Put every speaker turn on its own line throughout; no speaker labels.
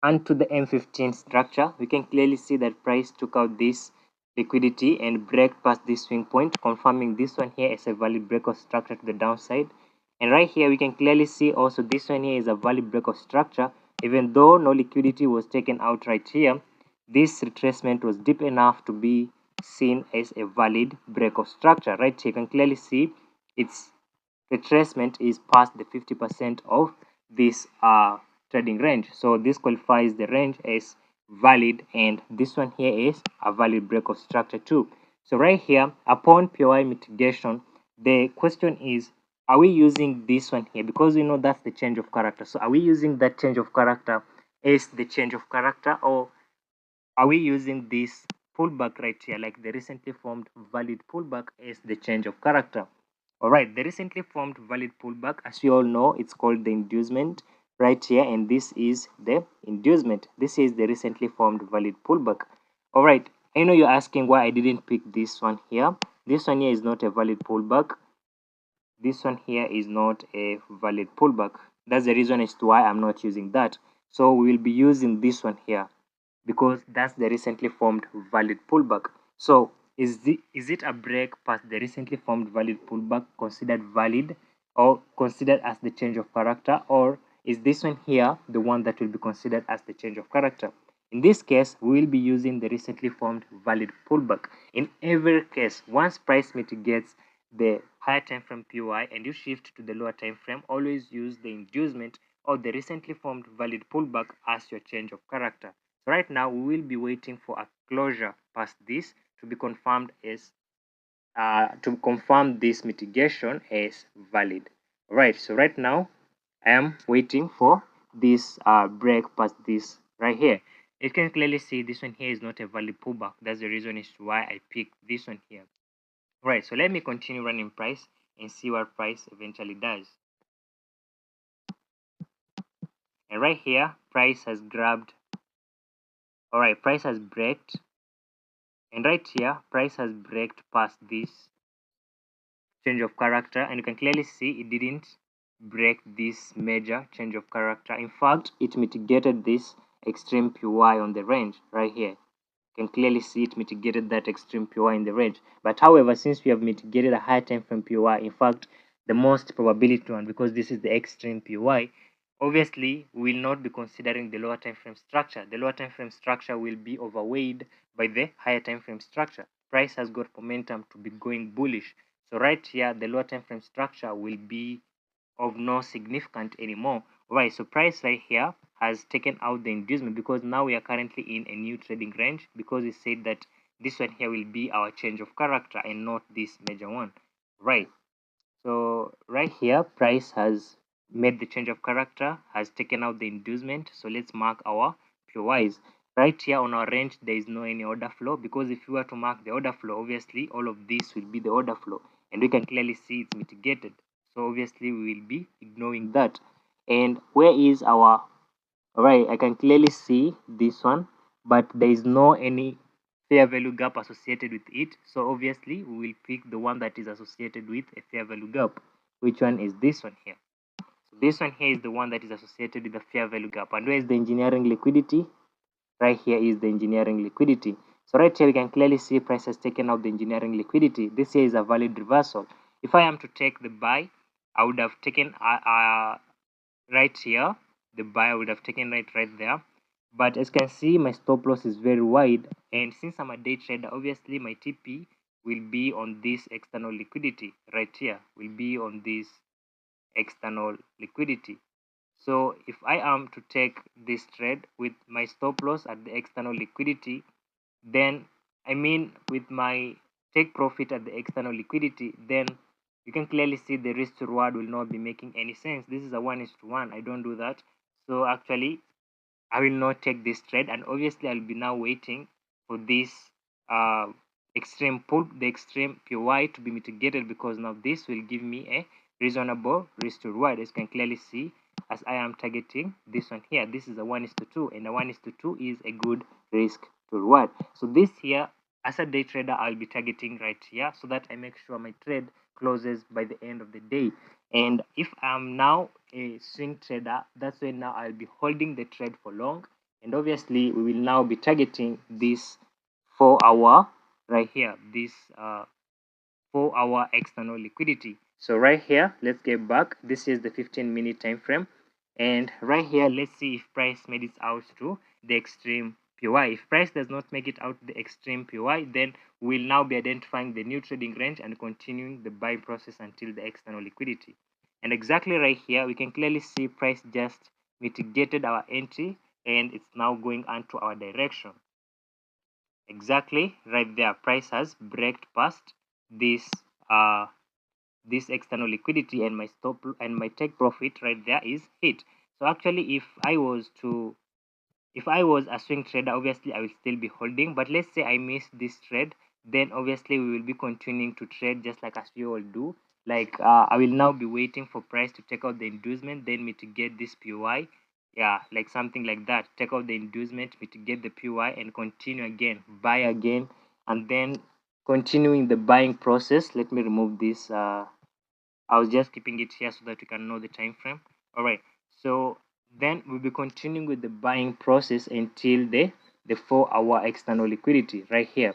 And to the M15 structure, we can clearly see that price took out this liquidity and break past this swing point, confirming this one here is a valid break of structure to the downside. And right here, we can clearly see also this one here is a valid break of structure. Even though no liquidity was taken out right here, this retracement was deep enough to be seen as a valid break of structure. Right here, you can clearly see its retracement is past the 50% of this trading range. So this qualifies the range as valid, and this one here is a valid break of structure too. So right here, upon POI mitigation, the question is, are we using this one here? Because we know that's the change of character. So are we using that change of character as the change of character, or are we using this pullback right here, like the recently formed valid pullback, as the change of character? All right, the recently formed valid pullback, as you all know, it's called the inducement right here, and this is the inducement. This is the recently formed valid pullback. All right, I know you're asking why I didn't pick this one here. This one here is not a valid pullback. This one here is not a valid pullback. That's the reason as to why I'm not using that. So we will be using this one here because that's the recently formed valid pullback. So is it a break past the recently formed valid pullback considered valid or considered as the change of character, or is this one here the one that will be considered as the change of character? In this case, we will be using the recently formed valid pullback. In every case, once price mitigates the higher time frame POI and you shift to the lower time frame, always use the inducement or the recently formed valid pullback as your change of character. So right now we will be waiting for a closure past this to be confirmed as to confirm this mitigation as valid. Right. So right now I am waiting for this break past this right here. You can clearly see this one here is not a valid pullback. That's the reason is why I picked this one here. Right. So let me continue running price and see what price eventually does. And right here, price has grabbed. All right, price has braked, and right here, price has braked past this change of character, and you can clearly see it didn't break this major change of character. In fact, it mitigated this extreme PY on the range right here. You can clearly see it mitigated that extreme PY in the range. But however, since we have mitigated a high time frame PY, in fact, the most probability one, because this is the extreme PY, obviously we will not be considering the lower time frame structure. The lower time frame structure will be overweighed by the higher time frame structure. Price has got momentum to be going bullish. So right here, the lower time frame structure will be of no significant anymore. Right, so price right here has taken out the inducement because now we are currently in a new trading range, because it said that this one here will be our change of character and not this major one. Right, so right here price has made the change of character, has taken out the inducement. So let's mark our POIs. Right here on our range there is no any order flow, because if you were to mark the order flow, obviously all of this will be the order flow, and we can clearly see it's mitigated. So obviously we will be ignoring that. And where is our, all right, I can clearly see this one, but there is no any fair value gap associated with it. So obviously we will pick the one that is associated with a fair value gap. Which one is this one here? So this one here is the one that is associated with the fair value gap. And where is the engineering liquidity? Right here is the engineering liquidity. So right here we can clearly see price has taken out the engineering liquidity. This here is a valid reversal. If I am to take the buy, I would have taken right here, the buy I would have taken right there. But as you can see, my stop loss is very wide, and since I'm a day trader, obviously my TP will be on this external liquidity right here, will be on this external liquidity. So if I am to take this trade with my stop loss at the external liquidity, then I mean with my take profit at the external liquidity, then you can clearly see the risk to reward will not be making any sense. This is a 1:1. I don't do that. So actually I will not take this trade, and obviously I'll be now waiting for this uh, extreme pull, the extreme PY to be mitigated, because now this will give me a reasonable risk to reward. As you can clearly see, as I am targeting this one here, this is a 1:2, and a 1:2 is a good risk to reward. So this here, as a day trader, I'll be targeting right here so that I make sure my trade closes by the end of the day. And if I'm now a swing trader, that's when now I'll be holding the trade for long, and obviously we will now be targeting this 4 hour right here, this 4 hour external liquidity. So right here, let's get back. This is the 15-minute time frame, and right here, let's see if price made it out to the extreme PY. If price does not make it out to the extreme PY, then we'll now be identifying the new trading range and continuing the buying process until the external liquidity. And exactly right here, we can clearly see price just mitigated our entry, and it's now going onto our direction. Exactly right there, price has breaked past this this external liquidity, and my stop and my take profit right there is hit. So actually, if I was a swing trader, obviously I will still be holding, but let's say I missed this trade, then obviously we will be continuing to trade just like as we all do. Like I will now be waiting for price to take out the inducement, then mitigate this PY. Yeah, like something like that. Take out the inducement, mitigate the PY, and continue again, buy again, and then continuing the buying process. Let me remove this. I was just keeping it here so that you can know the time frame. All right. So then we'll be continuing with the buying process until the 4 hour external liquidity right here.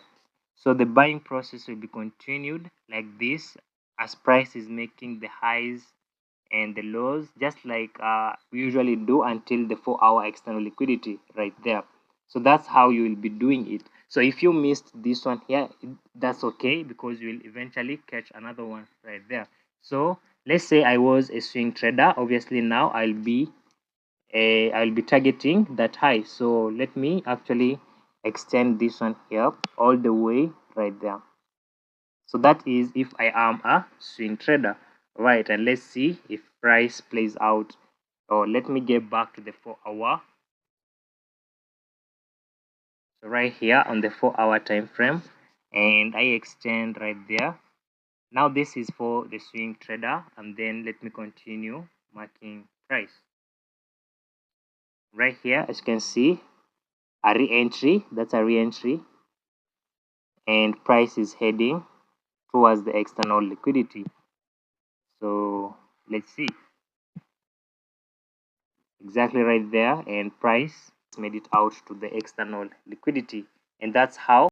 So the buying process will be continued like this as price is making the highs and the lows, just like we usually do until the 4 hour external liquidity right there. So that's how you will be doing it. So if you missed this one here, that's okay, because you will eventually catch another one right there. So let's say I was a swing trader. Obviously now I'll be targeting that high. So let me actually extend this one here all the way right there. So that is if I am a swing trader, right? And let's see if price plays out. Or let me get back to the 4 hour. So right here on the 4 hour time frame, and I extend right there. Now this is for the swing trader, and then let me continue marking price. Right here, as you can see, a re-entry. That's a re-entry, and price is heading towards the external liquidity. So let's see. Exactly right there, and price made it out to the external liquidity, and that's how